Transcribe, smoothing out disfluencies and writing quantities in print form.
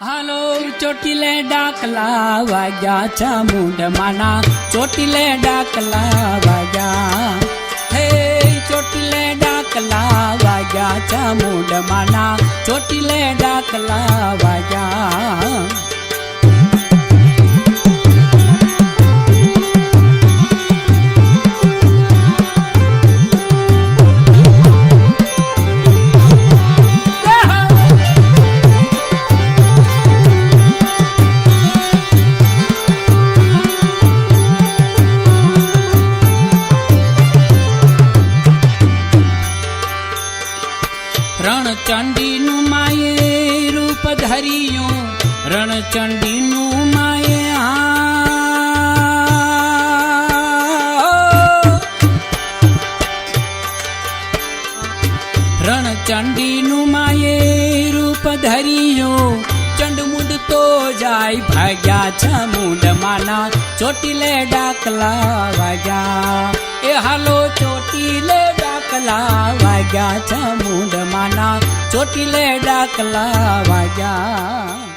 હાલો ચોટીલે ડાકલા વાગ્યા ચામુંડમાના ચોટીલે ડાકલા વાગ્યા હે ચોટીલે ડાકલા વાગ્યા ચામુંડમાના ચોટીલે ડાકલા વાગ્યા રણચંડીનું માયે રૂપ ધર્યું રણચંડીનું માયે રણચંડીનું માયે રૂપ ધર્યું ચંડમુંડ તો જાય ભાગ્યા ચામુંડમાના ચોટીલે ડાકલા વાગ્યા એ હાલો ચોટીલે ડાકલા વાગ્યા ચામુંડમાના ચોટીલે ડાકલા વાગ્યા